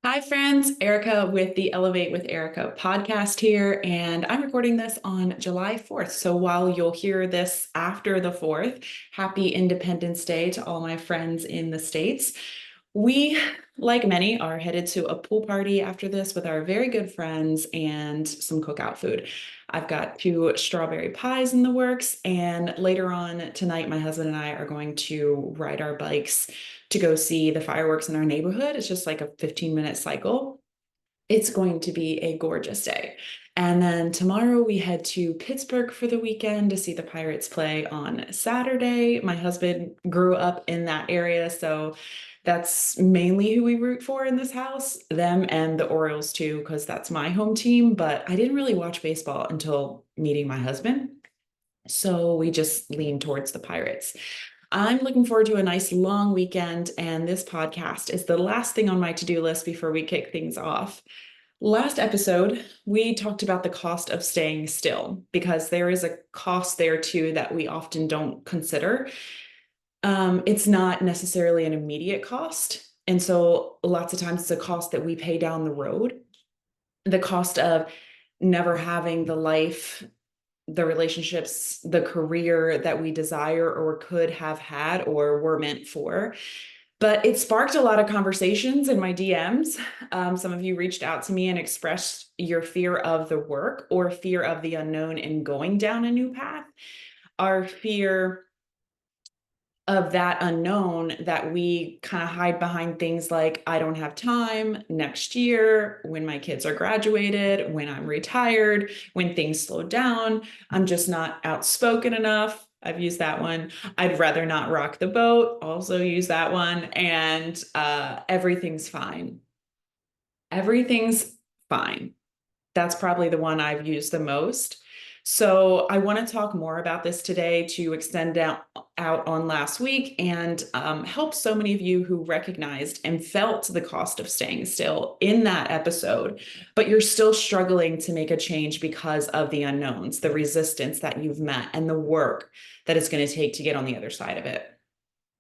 Hi, friends. Erica with the Elevate with Erica podcast here, and I'm recording this on July 4th. So while you'll hear this after the 4th, happy Independence Day to all my friends in the States. We, like many, are headed to a pool party after this with our very good friends and some cookout food. I've got two strawberry pies in the works, and later on tonight, my husband and I are going to ride our bikes to go see the fireworks in our neighborhood. It's just like a 15-minute cycle. It's going to be a gorgeous day. And then tomorrow we head to Pittsburgh for the weekend to see the Pirates play on Saturday. My husband grew up in that area, so that's mainly who we root for in this house, them and the Orioles too, because that's my home team. But I didn't really watch baseball until meeting my husband. So we just lean towards the Pirates. I'm looking forward to a nice long weekend, and this podcast is the last thing on my to do list before we kick things off. Last episode, we talked about the cost of staying still because there is a cost there too that we often don't consider. It's not necessarily an immediate cost. And so lots of times it's a cost that we pay down the road. The cost of never having the life, the relationships, the career that we desire or could have had or were meant for. But it sparked a lot of conversations in my DMs. Some of you reached out to me and expressed your fear of the work or fear of the unknown in going down a new path. Our fear of that unknown that we kind of hide behind things like, I don't have time next year, when my kids are graduated, when I'm retired, when things slow down, I'm just not outspoken enough. I've used that one. I'd rather not rock the boat. Also use that one. And everything's fine. Everything's fine. That's probably the one I've used the most. So I want to talk more about this today to extend out on last week and help so many of you who recognized and felt the cost of staying still in that episode, but you're still struggling to make a change because of the unknowns, the resistance that you've met, and the work that it's going to take to get on the other side of it.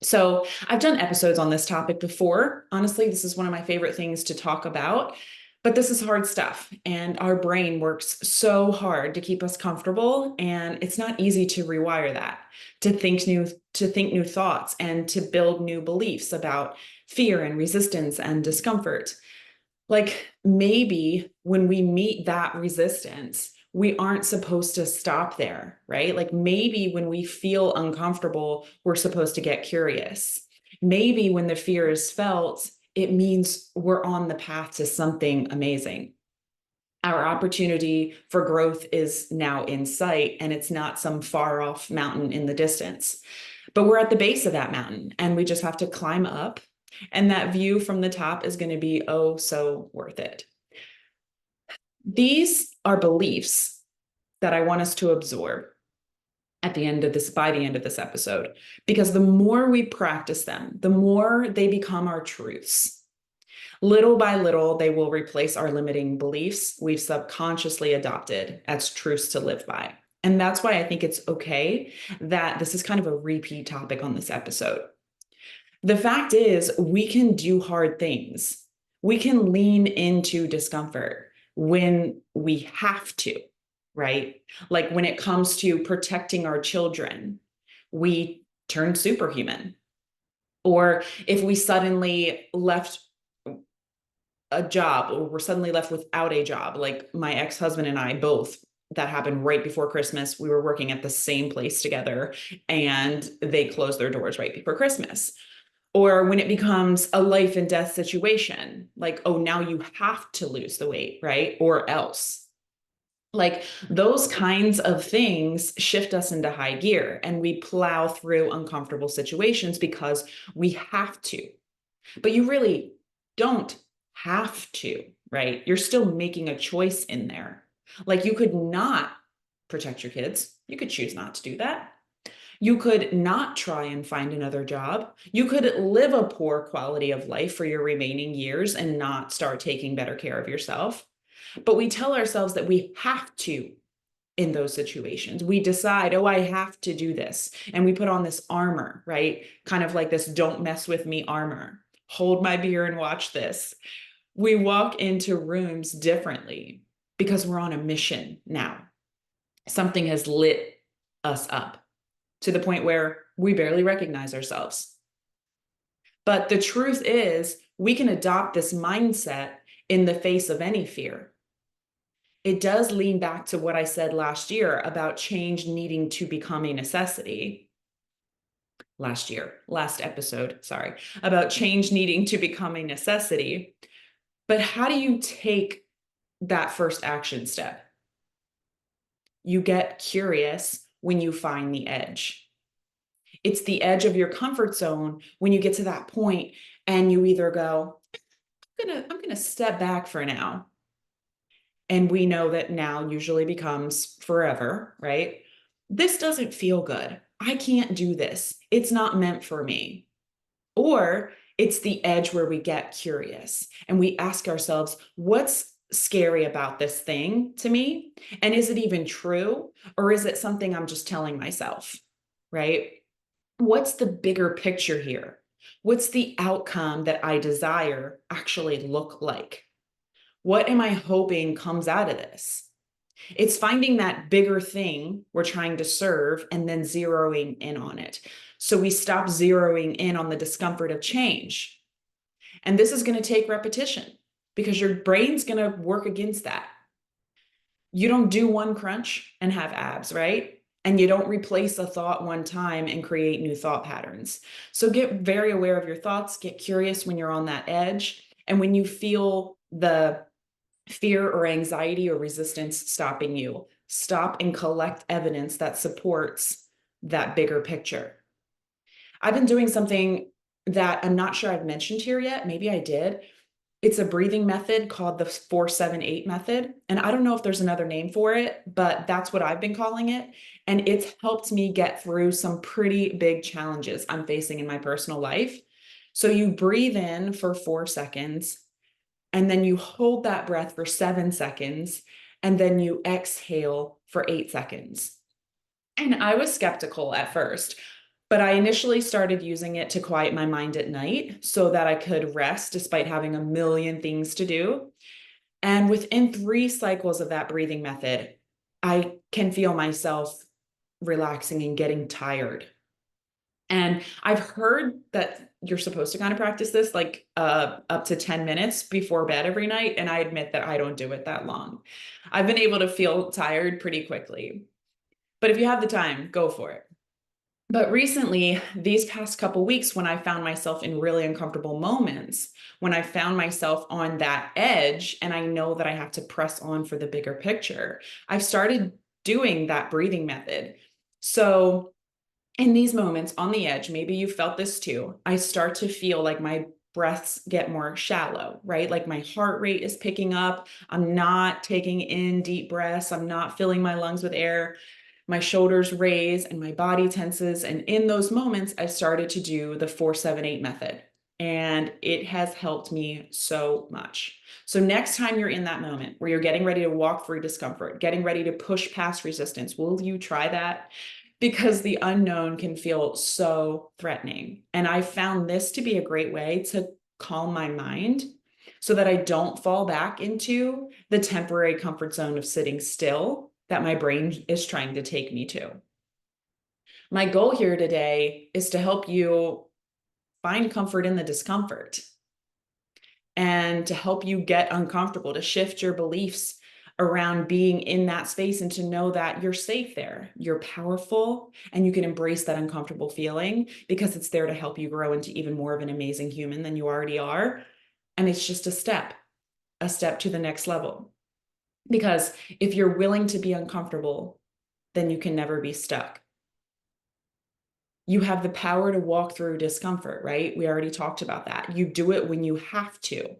So I've done episodes on this topic before. Honestly, this is one of my favorite things to talk about. But this is hard stuff, and our brain works so hard to keep us comfortable, and it's not easy to rewire that, to think new thoughts and to build new beliefs about fear and resistance and discomfort. Like maybe when we meet that resistance, we aren't supposed to stop there, right? Like maybe when we feel uncomfortable, we're supposed to get curious. Maybe when the fear is felt, it means we're on the path to something amazing. Our opportunity for growth is now in sight, and it's not some far off mountain in the distance. But we're at the base of that mountain, and we just have to climb up. And that view from the top is going to be oh so worth it. These are beliefs that I want us to absorb at the end of this, by the end of this episode, because the more we practice them, the more they become our truths. Little by little, they will replace our limiting beliefs we've subconsciously adopted as truths to live by. And that's why I think it's okay that this is kind of a repeat topic on this episode. The fact is, we can do hard things. We can lean into discomfort when we have to, right? Like when it comes to protecting our children, we turn superhuman. Or if we suddenly left a job or we're suddenly left without a job, like my ex-husband and I both, that happened right before Christmas. We were working at the same place together and they closed their doors right before Christmas. Or when it becomes a life and death situation, like, oh, now you have to lose the weight, right? Or else. Like those kinds of things shift us into high gear and we plow through uncomfortable situations because we have to. But you really don't have to, right? You're still making a choice in there. Like you could not protect your kids. You could choose not to do that. You could not try and find another job. You could live a poor quality of life for your remaining years and not start taking better care of yourself. But we tell ourselves that we have to in those situations. We decide, oh, I have to do this. And we put on this armor, right? Kind of like this don't mess with me armor. Hold my beer and watch this. We walk into rooms differently because we're on a mission now. Something has lit us up to the point where we barely recognize ourselves. But the truth is, we can adopt this mindset in the face of any fear. It does lean back to what I said last year about change needing to become a necessity. Last episode, sorry, about change needing to become a necessity. But how do you take that first action step? You get curious when you find the edge. It's the edge of your comfort zone when you get to that point and you either go, I'm gonna step back for now. And we know that now usually becomes forever, right? This doesn't feel good. I can't do this. It's not meant for me. Or it's the edge where we get curious and we ask ourselves, what's scary about this thing to me? And is it even true? Or is it something I'm just telling myself, right? What's the bigger picture here? What's the outcome that I desire actually look like? What am I hoping comes out of this? It's finding that bigger thing we're trying to serve and then zeroing in on it. So we stop zeroing in on the discomfort of change. And this is going to take repetition because your brain's going to work against that. You don't do one crunch and have abs, right? And you don't replace a thought one time and create new thought patterns. So get very aware of your thoughts, get curious when you're on that edge. And when you feel the fear or anxiety or resistance stopping you, stop and collect evidence that supports that bigger picture. I've been doing something that I'm not sure I've mentioned here yet. Maybe I did. It's a breathing method called the 4-7-8 method. And I don't know if there's another name for it, but that's what I've been calling it. And it's helped me get through some pretty big challenges I'm facing in my personal life. So you breathe in for 4 seconds, and then you hold that breath for 7 seconds, and then you exhale for 8 seconds. And I was skeptical at first, but I initially started using it to quiet my mind at night so that I could rest despite having a million things to do. And within 3 cycles of that breathing method, I can feel myself relaxing and getting tired. And I've heard that you're supposed to kind of practice this like up to 10 minutes before bed every night. And I admit that I don't do it that long. I've been able to feel tired pretty quickly. But if you have the time, go for it. But recently, these past couple weeks, when I found myself in really uncomfortable moments, when I found myself on that edge and I know that I have to press on for the bigger picture, I've started doing that breathing method. So in these moments on the edge, maybe you felt this too, I start to feel like my breaths get more shallow, right? Like my heart rate is picking up. I'm not taking in deep breaths. I'm not filling my lungs with air. My shoulders raise and my body tenses. And in those moments, I started to do the 4-7-8 method. And it has helped me so much. So next time you're in that moment where you're getting ready to walk through discomfort, getting ready to push past resistance, will you try that? Because the unknown can feel so threatening. And I found this to be a great way to calm my mind so that I don't fall back into the temporary comfort zone of sitting still that my brain is trying to take me to. My goal here today is to help you find comfort in the discomfort and to help you get uncomfortable, to shift your beliefs around being in that space and to know that you're safe there, you're powerful, and you can embrace that uncomfortable feeling because it's there to help you grow into even more of an amazing human than you already are. And it's just a step to the next level. Because if you're willing to be uncomfortable, then you can never be stuck. You have the power to walk through discomfort, right? We already talked about that. You do it when you have to.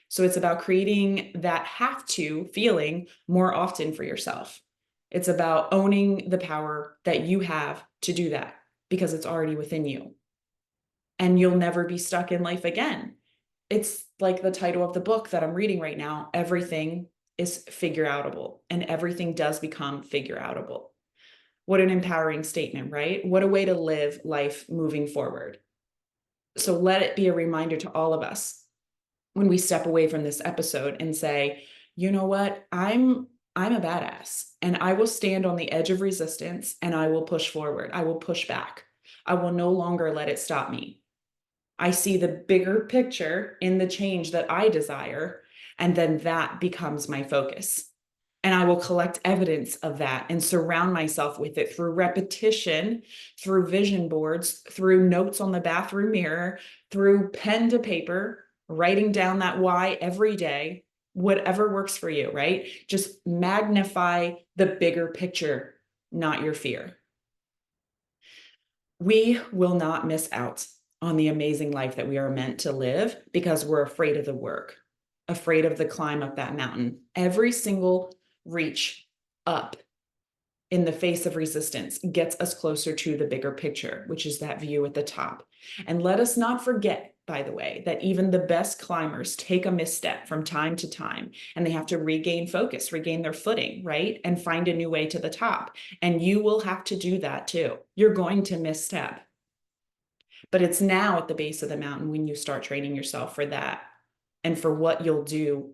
So it's about creating that have to feeling more often for yourself. It's about owning the power that you have to do that because it's already within you. And you'll never be stuck in life again. It's like the title of the book that I'm reading right now. Everything is figureoutable, and everything does become figureoutable. What an empowering statement, right? What a way to live life moving forward. So let it be a reminder to all of us when we step away from this episode and say, you know what, I'm a badass and I will stand on the edge of resistance and I will push forward. I will push back. I will no longer let it stop me. I see the bigger picture in the change that I desire, and then that becomes my focus. And I will collect evidence of that and surround myself with it through repetition, through vision boards, through notes on the bathroom mirror, through pen to paper, writing down that why every day, whatever works for you, right? Just magnify the bigger picture, not your fear. We will not miss out on the amazing life that we are meant to live because we're afraid of the work, afraid of the climb up that mountain. Every single reach up in the face of resistance gets us closer to the bigger picture, which is that view at the top. And let us not forget, by the way, that even the best climbers take a misstep from time to time, and they have to regain focus, regain their footing, right? And find a new way to the top. And you will have to do that too. You're going to misstep. But it's now at the base of the mountain when you start training yourself for that and for what you'll do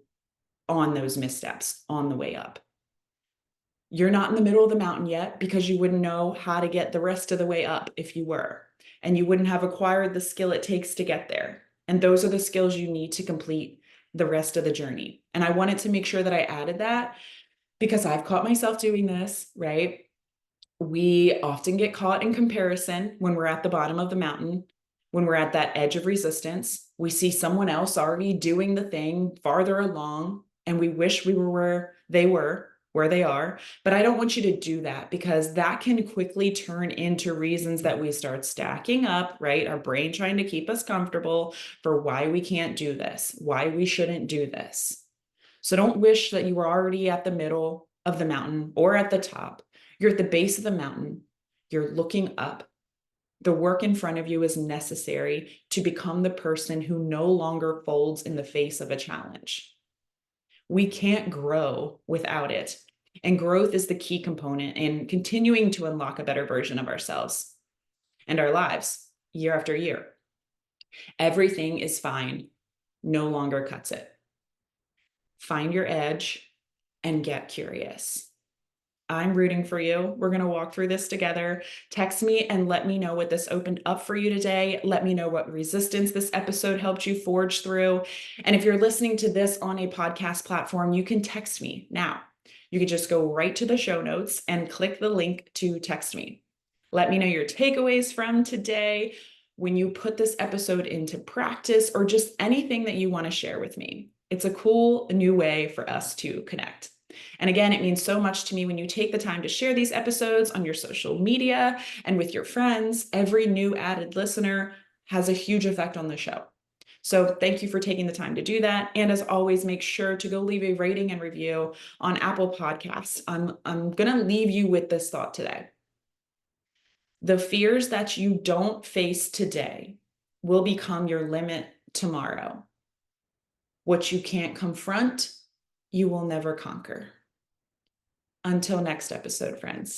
on those missteps on the way up. You're not in the middle of the mountain yet because you wouldn't know how to get the rest of the way up if you were, and you wouldn't have acquired the skill it takes to get there. And those are the skills you need to complete the rest of the journey. And I wanted to make sure that I added that because I've caught myself doing this, right? We often get caught in comparison when we're at the bottom of the mountain, when we're at that edge of resistance. We see someone else already doing the thing farther along, and we wish we were where they are. But I don't want you to do that because that can quickly turn into reasons that we start stacking up, right? Our brain trying to keep us comfortable for why we can't do this, why we shouldn't do this. So don't wish that you were already at the middle of the mountain or at the top. You're at the base of the mountain. You're looking up. The work in front of you is necessary to become the person who no longer folds in the face of a challenge. We can't grow without it. And growth is the key component in continuing to unlock a better version of ourselves and our lives year after year. Everything is fine, no longer cuts it. Find your edge and get curious. I'm rooting for you. We're going to walk through this together. Text me and let me know what this opened up for you today. Let me know what resistance this episode helped you forge through. And if you're listening to this on a podcast platform, you can text me now. You can just go right to the show notes and click the link to text me. Let me know your takeaways from today, when you put this episode into practice, or just anything that you want to share with me. It's a cool new way for us to connect. And again, it means so much to me when you take the time to share these episodes on your social media and with your friends. Every new added listener has a huge effect on the show. So thank you for taking the time to do that. And as always, make sure to go leave a rating and review on Apple Podcasts. I'm going to leave you with this thought today. The fears that you don't face today will become your limit tomorrow. What you can't confront, you will never conquer. Until next episode, friends.